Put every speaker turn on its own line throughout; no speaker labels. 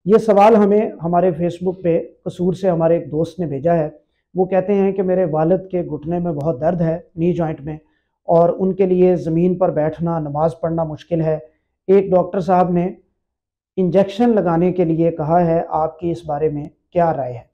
ये सवाल हमें हमारे फेसबुक पे कसूर से हमारे एक दोस्त ने भेजा है। वो कहते हैं कि मेरे वालिद के घुटने में बहुत दर्द है, नी जॉइंट में, और उनके लिए ज़मीन पर बैठना, नमाज पढ़ना मुश्किल है। एक डॉक्टर साहब ने इंजेक्शन लगाने के लिए कहा है, आपकी इस बारे में क्या राय है?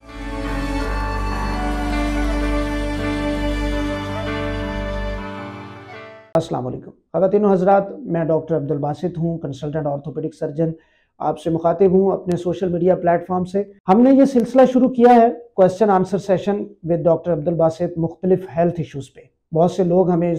अस्सलाम वालेकुम ख़वातीन व हज़रात, मैं डॉक्टर अब्दुल बासित हूँ, कंसल्टेंट ऑर्थोपेडिक सर्जन। आपसे मुखातिब हूँ अपने सोशल मीडिया प्लेटफॉर्म से। हमने ये सिलसिला शुरू किया है question answer session with doctor Abdul Basit मुख्तलिफ हेल्थ इश्यूज़ पे। बहुत से लोग हमें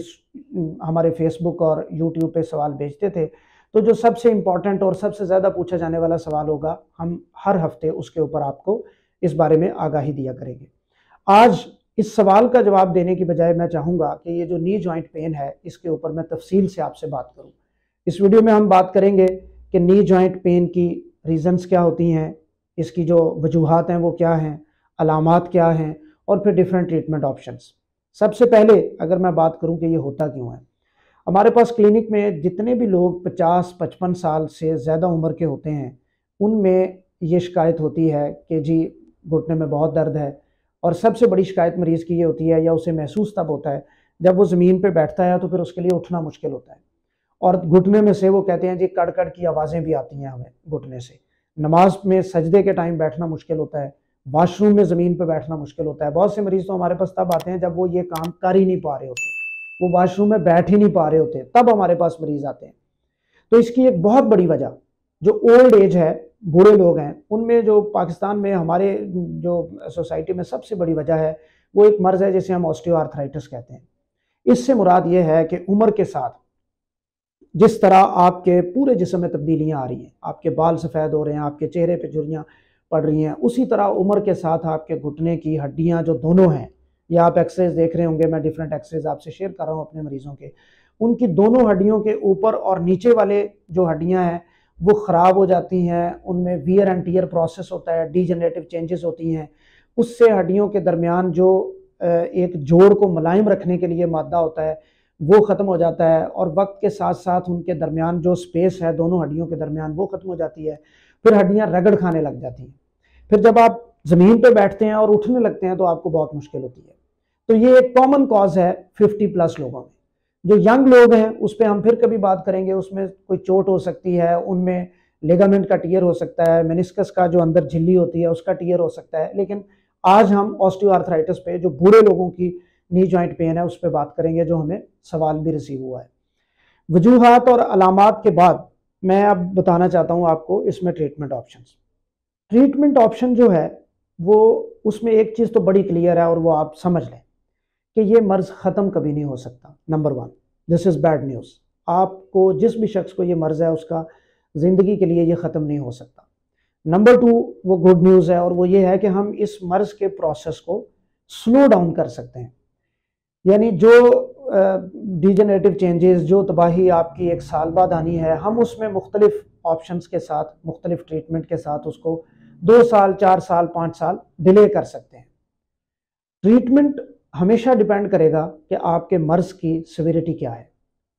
हमारे फेसबुक और यूट्यूब पे सवाल भेजते थे, तो जो सबसे इम्पॉर्टेंट और सबसे ज़्यादा पूछा जाने वाला सवाल होगा, हम हर हफ्ते उसके ऊपर आपको इस बारे में आगाही दिया करेंगे। आज इस सवाल का जवाब देने की बजाय मैं चाहूँगा कि ये जो नी जॉइंट पेन है, इसके ऊपर मैं तफसील से आपसे बात करूँ। इस वीडियो में हम बात करेंगे कि नी जॉइंट पेन की रीज़न्स क्या होती हैं, इसकी जो वजूहात हैं वो क्या हैं, अलामात क्या हैं, और फिर डिफरेंट ट्रीटमेंट ऑप्शंस। सबसे पहले अगर मैं बात करूँ कि ये होता क्यों है, हमारे पास क्लिनिक में जितने भी लोग 50-55 साल से ज़्यादा उम्र के होते हैं, उनमें ये शिकायत होती है कि जी घुटने में बहुत दर्द है। और सबसे बड़ी शिकायत मरीज़ की ये होती है, या उसे महसूस तब होता है जब वो ज़मीन पे बैठता है, तो फिर उसके लिए उठना मुश्किल होता है। और घुटने में से वो कहते हैं जी कड़ कड़ की आवाज़ें भी आती हैं हमें घुटने से। नमाज में सजदे के टाइम बैठना मुश्किल होता है, वाशरूम में ज़मीन पे बैठना मुश्किल होता है। बहुत से मरीज़ तो हमारे पास तब आते हैं जब वो ये काम कर ही नहीं पा रहे होते, वो वाशरूम में बैठ ही नहीं पा रहे होते, तब हमारे पास मरीज़ आते हैं। तो इसकी एक बहुत बड़ी वजह जो ओल्ड एज है, बूढ़े लोग हैं, उनमें जो पाकिस्तान में हमारे जो सोसाइटी में सबसे बड़ी वजह है, वो एक मर्ज़ है जिसे हम ऑस्टियोआर्थराइटिस कहते हैं। इससे मुराद ये है कि उम्र के साथ जिस तरह आपके पूरे जिस्म में तब्दीलियां आ रही हैं, आपके बाल सफ़ेद हो रहे हैं, आपके चेहरे पे झुर्रियाँ पड़ रही हैं, उसी तरह उम्र के साथ आपके घुटने की हड्डियां जो दोनों हैं, या आप एक्सरेज देख रहे होंगे, मैं डिफरेंट एक्सरेज आपसे शेयर कर रहा हूँ अपने मरीजों के, उनकी दोनों हड्डियों के ऊपर और नीचे वाले जो हड्डियां हैं वो ख़राब हो जाती हैं, उनमें वियर एंड टियर प्रोसेस होता है, डीजनरेटिव चेंजेस होती हैं। उससे हड्डियों के दरमियान जो एक जोड़ को मुलायम रखने के लिए मादा होता है वो ख़त्म हो जाता है, और वक्त के साथ साथ उनके दरमियान जो स्पेस है दोनों हड्डियों के दरमियान वो ख़त्म हो जाती है। फिर हड्डियां रगड़ खाने लग जाती हैं। फिर जब आप ज़मीन पे बैठते हैं और उठने लगते हैं तो आपको बहुत मुश्किल होती है। तो ये एक कॉमन कॉज है 50+ लोगों में। जो यंग लोग हैं उस पर हम फिर कभी बात करेंगे, उसमें कोई चोट हो सकती है, उनमें लिगामेंट का टियर हो सकता है, मेनिस्कस का जो अंदर झिल्ली होती है उसका टियर हो सकता है। लेकिन आज हम ऑस्टियोआर्थराइटिस पे, जो बूढ़े लोगों की नी जॉइंट पेन है, उस पर बात करेंगे, जो हमें सवाल भी रिसीव हुआ है। वजूहात और अलामात के बाद मैं अब बताना चाहता हूँ आपको इसमें ट्रीटमेंट ऑप्शंस। ट्रीटमेंट ऑप्शन जो है वो, उसमें एक चीज़ तो बड़ी क्लियर है और वो आप समझ लें कि ये मर्ज़ ख़त्म कभी नहीं हो सकता। Number 1, this is bad news. आपको, जिस भी शख्स को ये मर्ज़ है, उसका ज़िंदगी के लिए ये ख़त्म नहीं हो सकता। नंबर 2, वो गुड न्यूज़ है, और वो ये है कि हम इस मर्ज़ के प्रोसेस को स्लो डाउन कर सकते हैं। यानी जो डिजेनरेटिव चेंजेस, जो तबाही आपकी 1 साल बाद आनी है, हम उसमें मुख्तलिफ ऑप्शंस के साथ, मुख्तलिफ ट्रीटमेंट के साथ उसको 2 साल, 4 साल, 5 साल डिले कर सकते हैं। ट्रीटमेंट हमेशा डिपेंड करेगा कि आपके मर्ज़ की सिविरिटी क्या है,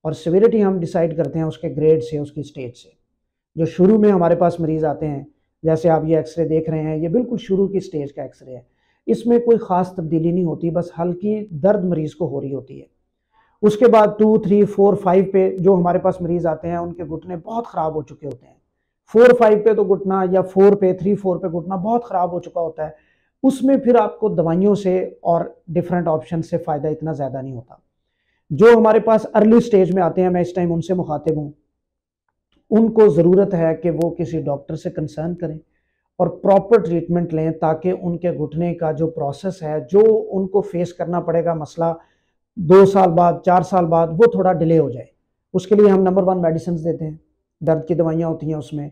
और सिविरिटी हम डिसाइड करते हैं उसके ग्रेड से, उसकी स्टेज से। जो शुरू में हमारे पास मरीज़ आते हैं, जैसे आप ये एक्सरे देख रहे हैं, ये बिल्कुल शुरू की स्टेज का एक्सरे है। इसमें कोई ख़ास तब्दीली नहीं होती, बस हल्की दर्द मरीज़ को हो रही होती है। उसके बाद 2, 3, 4, 5 पे जो हमारे पास मरीज़ आते हैं, उनके घुटने बहुत ख़राब हो चुके होते हैं। 4, 5 पे तो घुटना, या 4 पे, 3, 4 पे घुटना बहुत ख़राब हो चुका होता है। उसमें फिर आपको दवाइयों से और डिफरेंट ऑप्शन से फ़ायदा इतना ज़्यादा नहीं होता। जो हमारे पास अर्ली स्टेज में आते हैं, मैं इस टाइम उनसे मुखातिब हूँ, उनको ज़रूरत है कि वो किसी डॉक्टर से कंसर्न करें और प्रॉपर ट्रीटमेंट लें, ताकि उनके घुटने का जो प्रोसेस है, जो उनको फेस करना पड़ेगा मसला 2 साल बाद, 4 साल बाद, वो थोड़ा डिले हो जाए। उसके लिए हम नंबर 1 मेडिसिन देते हैं। दर्द की दवाइयाँ होती हैं उसमें,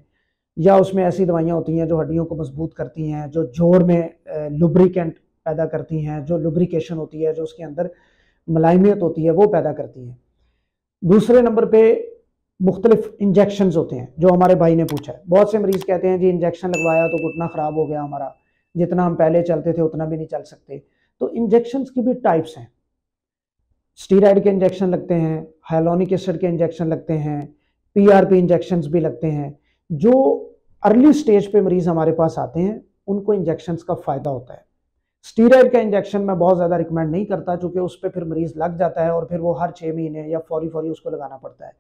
या उसमें ऐसी दवाइयाँ होती हैं जो हड्डियों को मजबूत करती हैं, जो जोड़ में लुब्रिकेंट पैदा करती हैं, जो लुब्रिकेशन होती है, जो उसके अंदर मुलायमियत होती है, वो पैदा करती हैं। दूसरे नंबर पे मुख्तलिफ इंजेक्शंस होते हैं, जो हमारे भाई ने पूछा है। बहुत से मरीज़ कहते हैं जी इंजेक्शन लगवाया तो घुटना ख़राब हो गया हमारा, जितना हम पहले चलते थे उतना भी नहीं चल सकते। तो इंजेक्शंस की भी टाइप्स हैं। स्टीरॉयड के इंजेक्शन लगते हैं, हाइलोनिक एसिड के इंजेक्शन लगते हैं, पीआरपी इंजेक्शंस भी लगते हैं। जो अर्ली स्टेज पे मरीज हमारे पास आते हैं उनको इंजेक्शंस का फ़ायदा होता है। स्टीरॉयड का इंजेक्शन मैं बहुत ज़्यादा रिकमेंड नहीं करता, चूँकि उस पर फिर मरीज़ लग जाता है और फिर वो हर 6 महीने या फौरी उसको लगाना पड़ता है।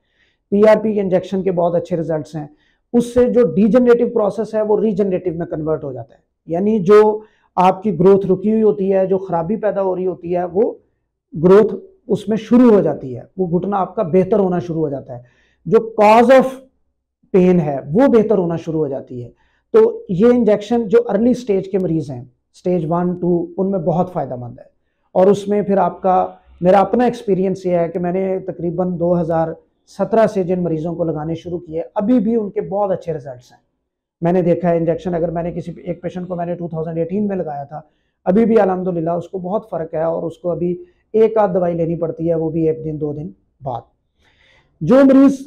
पीआरपी के इंजेक्शन के बहुत अच्छे रिजल्ट्स हैं। उससे जो डीजनरेटिव प्रोसेस है वो रीजनरेटिव में कन्वर्ट हो जाता है, यानी जो आपकी ग्रोथ रुकी हुई होती है, जो खराबी पैदा हो रही होती है, वो ग्रोथ उसमें शुरू हो जाती है, वो घुटना आपका बेहतर होना शुरू हो जाता है, जो कॉज ऑफ पेन है वो बेहतर होना शुरू हो जाती है। तो ये इंजेक्शन जो अर्ली स्टेज के मरीज हैं, स्टेज 1, 2, उनमें बहुत फ़ायदेमंद है। और उसमें फिर आपका, मेरा अपना एक्सपीरियंस ये है कि मैंने तकरीबन 2017 से जिन मरीज़ों को लगाने शुरू किए, अभी भी उनके बहुत अच्छे रिजल्ट्स हैं। मैंने देखा है इंजेक्शन, अगर मैंने किसी एक पेशेंट को मैंने 2018 में लगाया था, अभी भी अल्हम्दुलिल्लाह उसको बहुत फ़र्क है और उसको अभी एक आध दवाई लेनी पड़ती है, वो भी 1 दिन 2 दिन बाद। जो मरीज़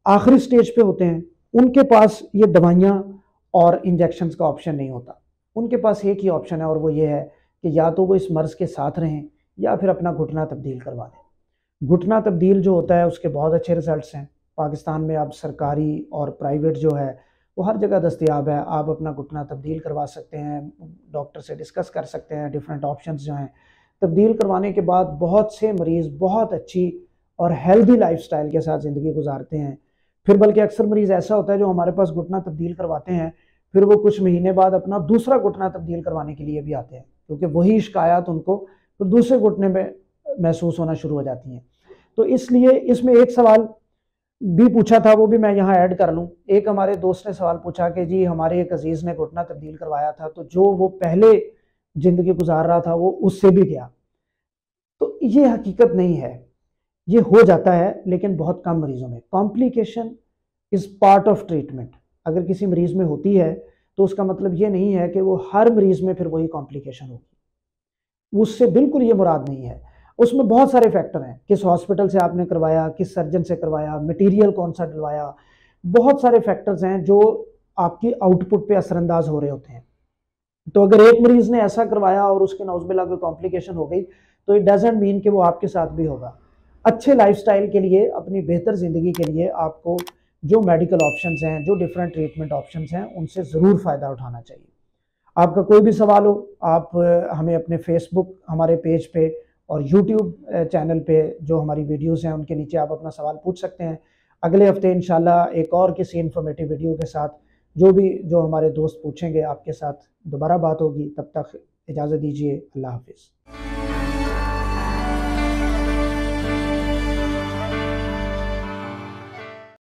आखिरी स्टेज पे होते हैं उनके पास ये दवाइयाँ और इंजेक्शंस का ऑप्शन नहीं होता। उनके पास एक ही ऑप्शन है और वो ये है कि या तो वो इस मर्ज़ के साथ रहें या फिर अपना घुटना तब्दील करवा लें। घुटना तब्दील जो होता है उसके बहुत अच्छे रिजल्ट्स हैं। पाकिस्तान में अब सरकारी और प्राइवेट जो है वो हर जगह दस्तयाब है। आप अपना घुटना तब्दील करवा सकते हैं, डॉक्टर से डिस्कस कर सकते हैं डिफरेंट ऑप्शंस जो हैं। तब्दील करवाने के बाद बहुत से मरीज़ बहुत अच्छी और हेल्दी लाइफस्टाइल के साथ ज़िंदगी गुजारते हैं। फिर बल्कि अक्सर मरीज़ ऐसा होता है जो हमारे पास घुटना तब्दील करवाते हैं, फिर वो कुछ महीने बाद अपना दूसरा घुटना तब्दील करवाने के लिए भी आते हैं, क्योंकि वही शिकायत उनको फिर दूसरे घुटने में महसूस होना शुरू हो जाती हैं। तो इसलिए इसमें एक सवाल भी पूछा था, वो भी मैं यहाँ ऐड कर लूँ। एक हमारे दोस्त ने सवाल पूछा कि जी हमारे एक अजीज़ ने घुटना तब्दील करवाया था, तो जो वो पहले ज़िंदगी गुजार रहा था वो उससे भी गया। तो ये हकीकत नहीं है, ये हो जाता है लेकिन बहुत कम मरीजों में। Complication is part of treatment. अगर किसी मरीज में होती है तो उसका मतलब ये नहीं है कि वो हर मरीज में फिर वही कॉम्प्लिकेशन होगी, उससे बिल्कुल ये मुराद नहीं है। उसमें बहुत सारे फैक्टर हैं, किस हॉस्पिटल से आपने करवाया, किस सर्जन से करवाया, मटेरियल कौन सा डलवाया, बहुत सारे फैक्टर्स हैं जो आपकी आउटपुट पे असरअंदाज हो रहे होते हैं। तो अगर एक मरीज ने ऐसा करवाया और उसके नाउज़ुबिल्लाह कोई कॉम्प्लिकेशन हो गई तो इट डजंट मीन कि वो आपके साथ भी होगा। अच्छे लाइफस्टाइल के लिए, अपनी बेहतर ज़िंदगी के लिए आपको जो मेडिकल ऑप्शंस हैं, जो डिफरेंट ट्रीटमेंट ऑप्शंस हैं, उनसे ज़रूर फ़ायदा उठाना चाहिए। आपका कोई भी सवाल हो, आप हमें अपने फेसबुक हमारे पेज पे और यूट्यूब चैनल पे जो हमारी वीडियोस हैं उनके नीचे आप अपना सवाल पूछ सकते हैं। अगले हफ्ते इंशाल्लाह एक और किसी इन्फॉर्मेटिव वीडियो के साथ जो हमारे दोस्त पूछेंगे आपके साथ दोबारा बात होगी। तब तक इजाज़त दीजिए। अल्लाह हाफिज़।